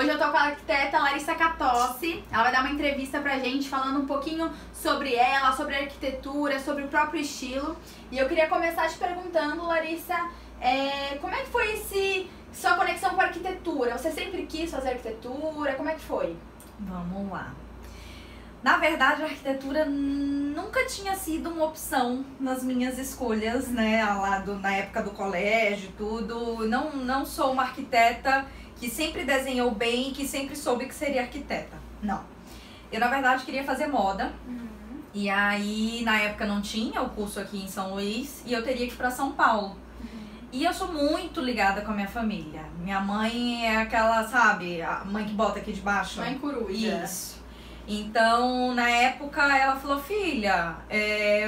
Hoje eu tô com a arquiteta Larissa Catossi. Ela vai dar uma entrevista pra gente falando um pouquinho sobre ela, sobre a arquitetura, sobre o próprio estilo. E eu queria começar te perguntando, Larissa, como é que foi sua conexão com a arquitetura? Você sempre quis fazer arquitetura? Como é que foi? Vamos lá. Na verdade, a arquitetura nunca tinha sido uma opção nas minhas escolhas, né? Na época do colégio e tudo. Não sou uma arquiteta que sempre desenhou bem e que sempre soube que seria arquiteta. Não. Eu, na verdade, queria fazer moda. E aí, na época, não tinha o curso aqui em São Luís e eu teria que ir pra São Paulo. E eu sou muito ligada com a minha família. Minha mãe é aquela, sabe, a mãe que bota aqui de baixo. Mãe coruja. Isso. Então, na época, ela falou, filha,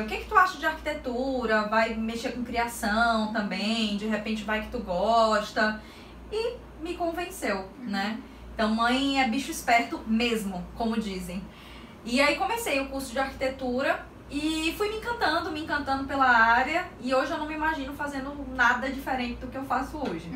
o que tu acha de arquitetura? Vai mexer com criação também, de repente vai que tu gosta. E me convenceu, né? Então, mãe é bicho esperto mesmo, como dizem. E aí comecei o curso de arquitetura e fui me encantando pela área. E hoje eu não me imagino fazendo nada diferente do que eu faço hoje.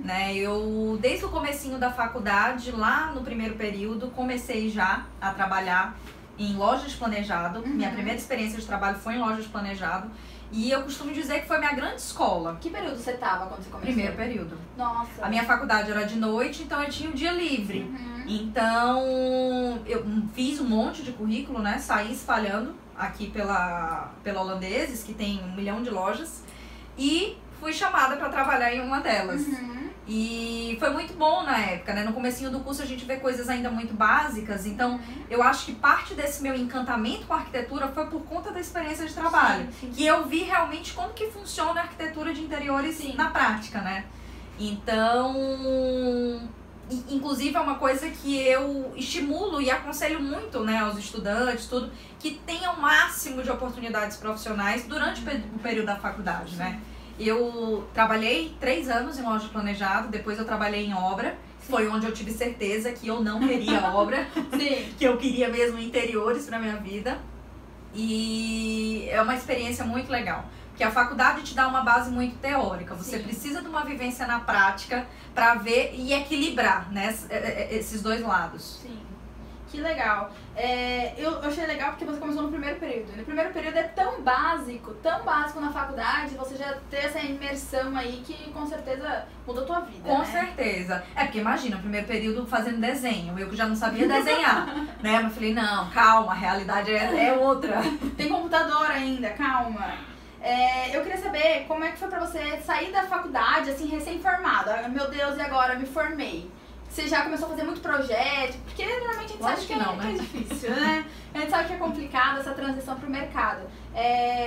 Né? Eu, desde o comecinho da faculdade, lá no primeiro período, comecei já a trabalhar em lojas de planejado. Minha primeira experiência de trabalho foi em lojas de planejado. E eu costumo dizer que foi minha grande escola. Que período você estava quando você começou? Primeiro período. Nossa. A minha faculdade era de noite, então eu tinha um dia livre. Então, eu fiz um monte de currículo, né? Saí espalhando aqui pela Holandeses, que tem 1 milhão de lojas. E fui chamada para trabalhar em uma delas. E foi muito bom na época, né? No comecinho do curso a gente vê coisas ainda muito básicas. Então, eu acho que parte desse meu encantamento com a arquitetura foi por conta da experiência de trabalho. Sim. Que eu vi realmente como que funciona a arquitetura de interiores na prática, né? Então, inclusive é uma coisa que eu estimulo e aconselho muito, né, aos estudantes, tudo, que tenham o máximo de oportunidades profissionais durante o período da faculdade, né? Eu trabalhei 3 anos em loja de planejado, depois eu trabalhei em obra. Foi onde eu tive certeza que eu não queria obra, que eu queria mesmo interiores pra minha vida. E é uma experiência muito legal, porque a faculdade te dá uma base muito teórica. Você precisa de uma vivência na prática pra ver e equilibrar, né, esses dois lados. Sim. Que legal. Eu achei legal porque você começou no primeiro período. No primeiro período é tão básico na faculdade, você já ter essa imersão aí que com certeza mudou a tua vida, Com né? certeza. Porque imagina, o primeiro período fazendo desenho, eu que já não sabia desenhar, né? Mas eu falei, não, calma, a realidade é outra. Tem computador ainda, calma. Eu queria saber como é que foi pra você sair da faculdade, assim, recém-formada. Meu Deus, e agora? Me formei. Você já começou a fazer muito projeto? Porque normalmente a gente sabe que é difícil, né? A gente sabe que é complicado essa transição pro mercado.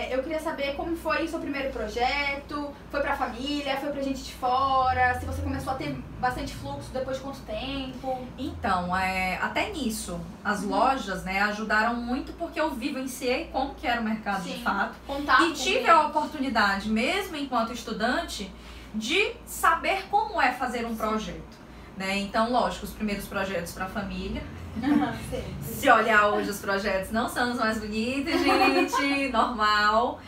Eu queria saber como foi o seu primeiro projeto, foi pra família, foi pra gente de fora, se você começou a ter bastante fluxo depois de quanto tempo? Então, até nisso, as lojas, né, ajudaram muito porque eu vivenciei como que era o mercado de fato. E tive a oportunidade, mesmo enquanto estudante, de saber como é fazer um projeto. Né? Então, lógico, os primeiros projetos para a família. Se olhar hoje, os projetos não são os mais bonitos, gente, normal.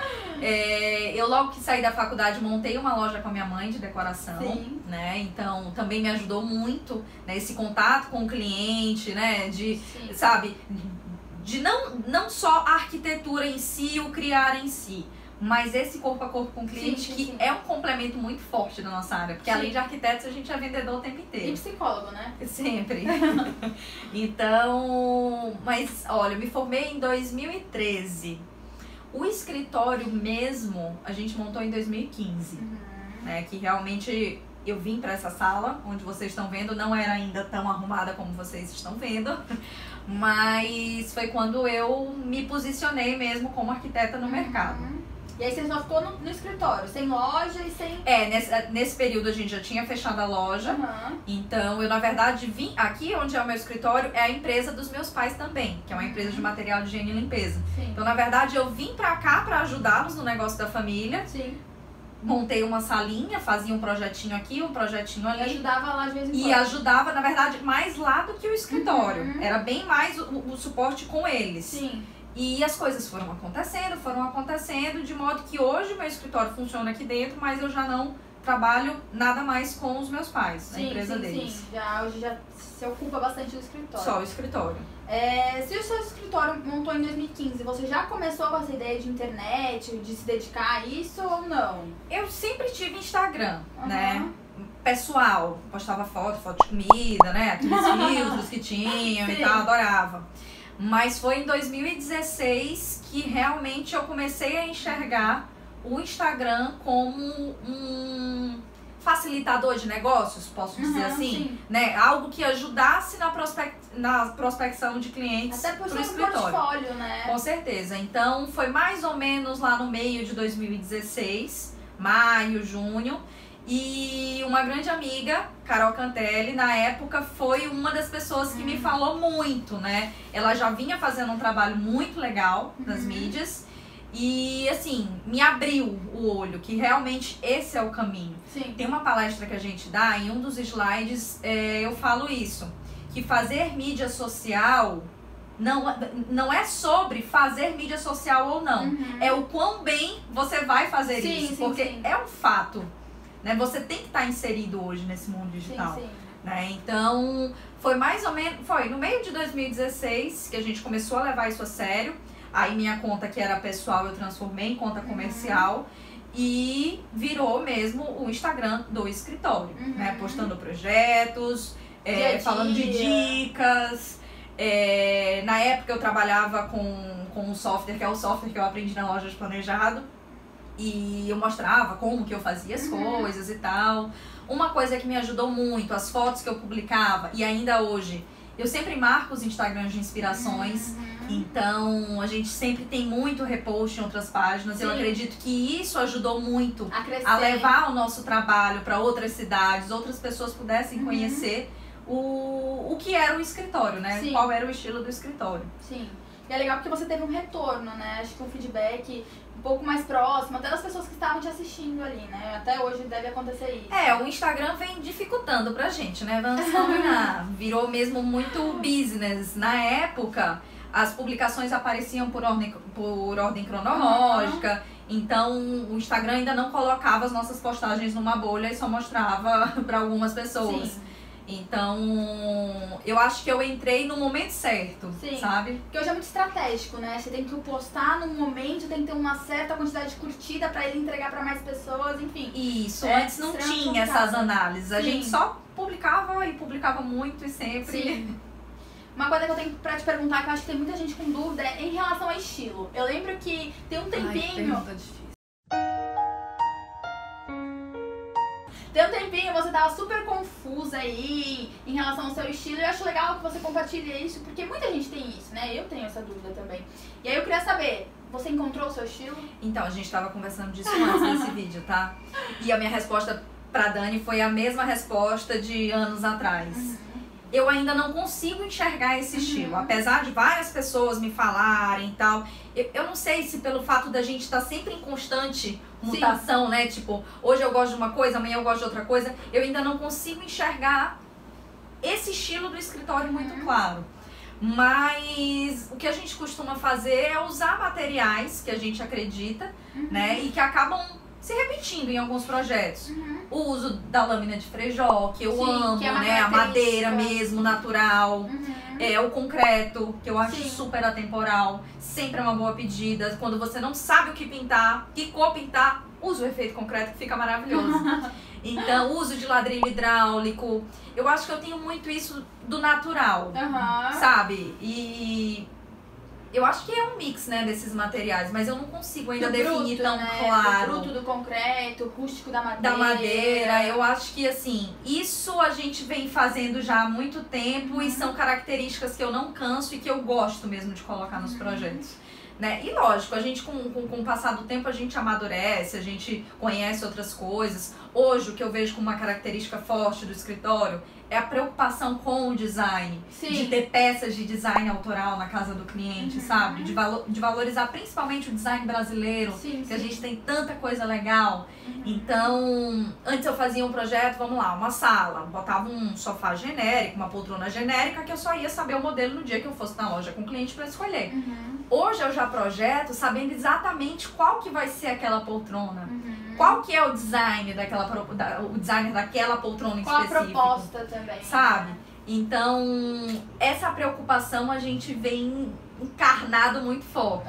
Eu logo que saí da faculdade montei uma loja com a minha mãe de decoração, né? Então também me ajudou muito, né? Esse contato com o cliente, né? Sabe, de não só a arquitetura em si, o criar em si, mas esse corpo a corpo com o cliente, que é um complemento muito forte da nossa área. Porque além de arquitetos, a gente é vendedor o tempo inteiro. E psicólogo, né? Sempre. Então, mas olha, eu me formei em 2013. O escritório mesmo, a gente montou em 2015. Né, que realmente eu vim para essa sala, onde vocês estão vendo, não era ainda tão arrumada como vocês estão vendo. Mas foi quando eu me posicionei mesmo como arquiteta no mercado. E aí você só ficou no escritório, sem loja e sem... Nesse período a gente já tinha fechado a loja. Então eu, na verdade, vim aqui onde é o meu escritório, é a empresa dos meus pais também, que é uma empresa de material de higiene e limpeza. Então, na verdade, eu vim pra cá pra ajudá-los no negócio da família. Montei uma salinha, fazia um projetinho aqui, um projetinho ali. E ajudava lá de vez em quando. E ajudava, na verdade, mais lá do que o escritório. Era bem mais o suporte com eles. E as coisas foram acontecendo, de modo que hoje o meu escritório funciona aqui dentro, mas eu já não trabalho nada mais com os meus pais, a empresa deles. Sim, hoje já se ocupa bastante do escritório. Só o escritório. Se o seu escritório montou em 2015, você já começou com essa ideia de internet, de se dedicar a isso ou não? Eu sempre tive Instagram, né? Pessoal, postava foto de comida, né? Aqueles filtros que tinham e tal, adorava. Mas foi em 2016 que realmente eu comecei a enxergar o Instagram como um facilitador de negócios, posso dizer assim, né? Algo que ajudasse na prospecção de clientes. Até por ser um portfólio, né? Com certeza. Então, foi mais ou menos lá no meio de 2016, maio, junho. E uma grande amiga, Carol Cantelli, na época foi uma das pessoas que me falou muito, né? Ela já vinha fazendo um trabalho muito legal nas mídias. E, assim, me abriu o olho, que realmente esse é o caminho. Sim. Tem uma palestra que a gente dá, em um dos slides eu falo isso, que fazer mídia social não é sobre fazer mídia social ou não. É o quão bem você vai fazer isso, porque é um fato, né? Você tem que estar inserido hoje nesse mundo digital. Né? Então, foi mais ou menos, foi no meio de 2016 que a gente começou a levar isso a sério. Aí minha conta que era pessoal eu transformei em conta comercial e virou mesmo o Instagram do escritório, né? Postando projetos, falando de dicas. Na época eu trabalhava com um software, que é o software que eu aprendi na loja de planejado. E eu mostrava como que eu fazia as coisas e tal. Uma coisa que me ajudou muito, as fotos que eu publicava, e ainda hoje, eu sempre marco os Instagrams de inspirações. Então, a gente sempre tem muito repost em outras páginas. Eu acredito que isso ajudou muito a levar o nosso trabalho para outras cidades, outras pessoas pudessem conhecer o que era o escritório, né? Qual era o estilo do escritório. Sim. E é legal porque você teve um retorno, né? Acho que um feedback um pouco mais próximo, até das pessoas que estavam te assistindo ali, né? Até hoje deve acontecer isso. O Instagram vem dificultando pra gente, né? Vamos combinar. Virou mesmo muito business. Na época, as publicações apareciam por ordem cronológica. Então, o Instagram ainda não colocava as nossas postagens numa bolha e só mostrava para algumas pessoas. Então, eu acho que eu entrei no momento certo, sabe? Porque hoje é muito estratégico, né? Você tem que postar num momento, tem que ter uma certa quantidade de curtida pra ele entregar pra mais pessoas, enfim. Isso, antes não tinha essas análises. A gente só publicava e publicava muito e sempre. Uma coisa que eu tenho pra te perguntar, que eu acho que tem muita gente com dúvida, é em relação ao estilo. Eu lembro que tem um tempinho... Tem um tempinho você tava super confusa aí em relação ao seu estilo. E eu acho legal que você compartilhe isso, porque muita gente tem isso, né? Eu tenho essa dúvida também. E aí eu queria saber, você encontrou o seu estilo? Então, a gente tava conversando disso antes desse vídeo, tá? E a minha resposta pra Dani foi a mesma resposta de anos atrás. Eu ainda não consigo enxergar esse estilo. Apesar de várias pessoas me falarem e tal. Eu não sei se pelo fato da gente estar sempre em constante mutação, né? Tipo, hoje eu gosto de uma coisa, amanhã eu gosto de outra coisa. Eu ainda não consigo enxergar esse estilo do escritório muito claro. Mas o que a gente costuma fazer é usar materiais que a gente acredita, né? E que acabam se repetindo em alguns projetos. O uso da lâmina de frejó, que eu amo, que é né? A madeira mesmo, natural. O concreto, que eu acho super atemporal. Sempre é uma boa pedida. Quando você não sabe o que pintar, que cor pintar, usa o efeito concreto, que fica maravilhoso. Então, uso de ladrilho hidráulico. Eu acho que eu tenho muito isso do natural, sabe? E... eu acho que é um mix, né, desses materiais, mas eu não consigo ainda definir tão claro. O bruto do concreto, o rústico da madeira. Da madeira, eu acho que assim, isso a gente vem fazendo já há muito tempo e são características que eu não canso e que eu gosto mesmo de colocar nos projetos. Né? E lógico, a gente com o passar do tempo a gente amadurece, a gente conhece outras coisas. Hoje o que eu vejo como uma característica forte do escritório é a preocupação com o design, de ter peças de design autoral na casa do cliente, sabe? De valorizar principalmente o design brasileiro, que a gente tem tanta coisa legal. Então, antes eu fazia um projeto, vamos lá, uma sala, botava um sofá genérico, uma poltrona genérica, que eu só ia saber o modelo no dia que eu fosse na loja com o cliente para escolher. Hoje eu já projeto sabendo exatamente qual que vai ser aquela poltrona. Qual que é o design o designer daquela poltrona específica. Qual a proposta também. Sabe? Então, essa preocupação a gente vem encarnado muito forte.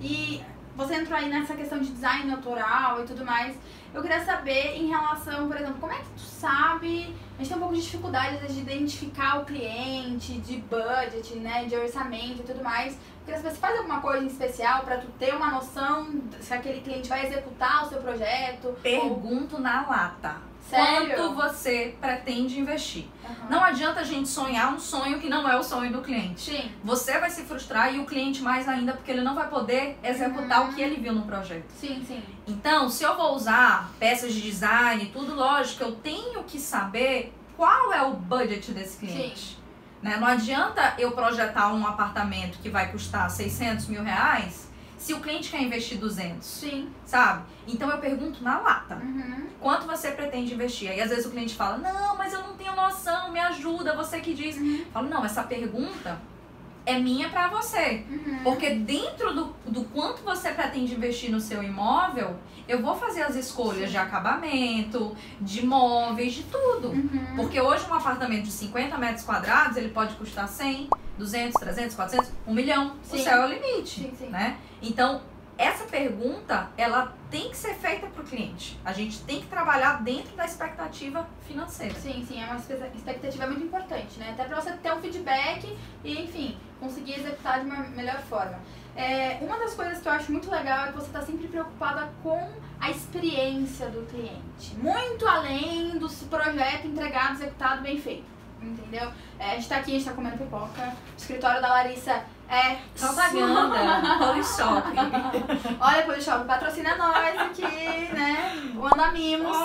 E você entrou aí nessa questão de design autoral e tudo mais. Eu queria saber em relação, por exemplo, como é que tu sabe... A gente tem um pouco de dificuldade, às vezes, de identificar o cliente, de budget, né, de orçamento e tudo mais. Eu queria saber se faz alguma coisa em especial pra tu ter uma noção se aquele cliente vai executar o seu projeto. Pergunto na lata. Sério? Quanto você pretende investir? Não adianta a gente sonhar um sonho que não é o sonho do cliente. Sim. Você vai se frustrar e o cliente mais ainda, porque ele não vai poder executar o que ele viu no projeto. Sim, sim. Então, se eu vou usar peças de design, tudo lógico, eu tenho que saber qual é o budget desse cliente. Sim. Né? Não adianta eu projetar um apartamento que vai custar 600 mil reais se o cliente quer investir 200. Sim. Sabe? Então eu pergunto na lata. Quanto você pretende investir? Aí às vezes o cliente fala, não, mas eu não tenho noção, me ajuda, você que diz. Eu falo, não, essa pergunta é minha pra você. Porque dentro do quanto você pretende investir no seu imóvel, eu vou fazer as escolhas de acabamento, de móveis, de tudo. Porque hoje um apartamento de 50 metros quadrados, ele pode custar 100, 200, 300, 400, 1 milhão. Sim. O céu é o limite. Sim. Né? Então, essa pergunta, ela tem que ser feita pro cliente. A gente tem que trabalhar dentro da expectativa financeira. Sim, é uma expectativa muito importante, né? Até pra você ter um feedback e, enfim, conseguir executar de uma melhor forma. Uma das coisas que eu acho muito legal é que você tá sempre preocupada com a experiência do cliente. Muito além do projeto entregado, executado, bem feito. Entendeu? A gente tá aqui, a gente tá comendo pipoca. O escritório da Larissa é propaganda, Polishop. Olha, Polishop, patrocina nós aqui, né? O Andamimos.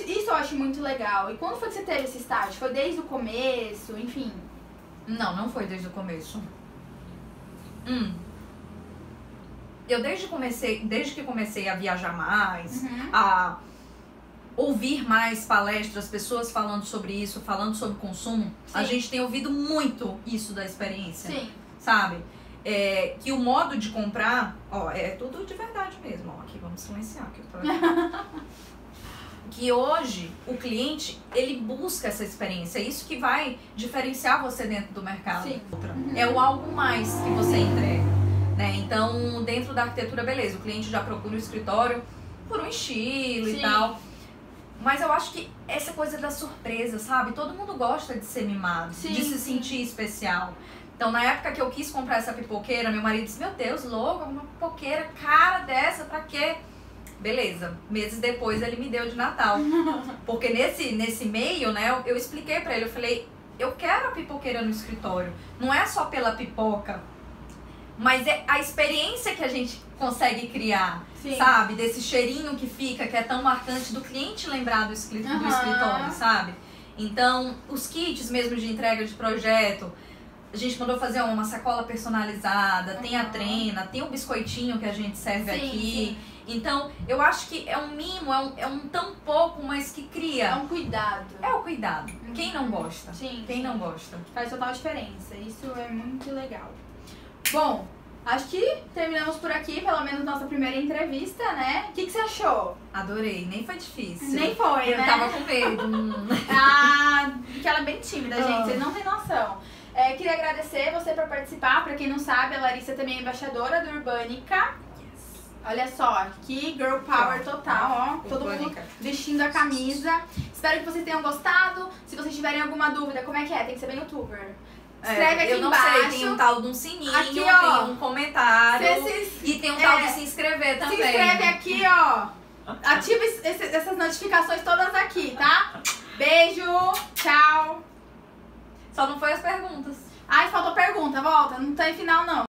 Isso eu acho muito legal. E quando foi que você teve esse estágio? Foi desde o começo, enfim? Não foi desde o começo. Eu desde que comecei a viajar mais, a ouvir mais palestras, pessoas falando sobre isso, falando sobre consumo, a gente tem ouvido muito isso da experiência. Sim. Sabe? Que o modo de comprar, é tudo de verdade mesmo. Aqui, vamos silenciar. Que hoje o cliente, ele busca essa experiência. É isso que vai diferenciar você dentro do mercado. Sim. É o algo mais que você entrega. Né? Então, dentro da arquitetura, beleza, o cliente já procura o escritório por um estilo e tal. Mas eu acho que essa coisa da surpresa, sabe? Todo mundo gosta de ser mimado, de se sentir especial. Então, na época que eu quis comprar essa pipoqueira, meu marido disse, meu Deus, louco, uma pipoqueira cara dessa, pra quê? Beleza, meses depois ele me deu de Natal. Porque nesse meio, né, eu expliquei pra ele, eu falei, eu quero a pipoqueira no escritório. Não é só pela pipoca, mas é a experiência que a gente consegue criar, sabe? Desse cheirinho que fica, que é tão marcante do cliente lembrar do escritório, sabe? Então, os kits mesmo de entrega de projeto, a gente mandou fazer uma sacola personalizada, tem a trena, tem o biscoitinho que a gente serve aqui. Então, eu acho que é um mimo, é um tão pouco, mas que cria. É um cuidado. É o cuidado. Quem não gosta? Quem não gosta? Faz total diferença. Isso é muito legal. Bom, acho que terminamos por aqui, pelo menos nossa primeira entrevista, né? O que você achou? Adorei, nem foi difícil. Nem foi, né? Eu tava com medo. Porque ela é bem tímida, gente, vocês não têm noção. Queria agradecer você por participar. Pra quem não sabe, a Larissa também é embaixadora do Urbânica. Olha só, que girl power total, ó. Todo mundo vestindo a camisa. Espero que vocês tenham gostado. Se vocês tiverem alguma dúvida, como é que é? Tem que ser bem youtuber. Escreve aqui embaixo. Eu não sei, tem um tal de um sininho, aqui, ó, tem um comentário e tem um tal de se inscrever também. Se inscreve aqui, ó. Ativa essas notificações todas aqui, tá? Beijo, tchau. Só não foi as perguntas. Ai, faltou pergunta, volta. Não tem final, não.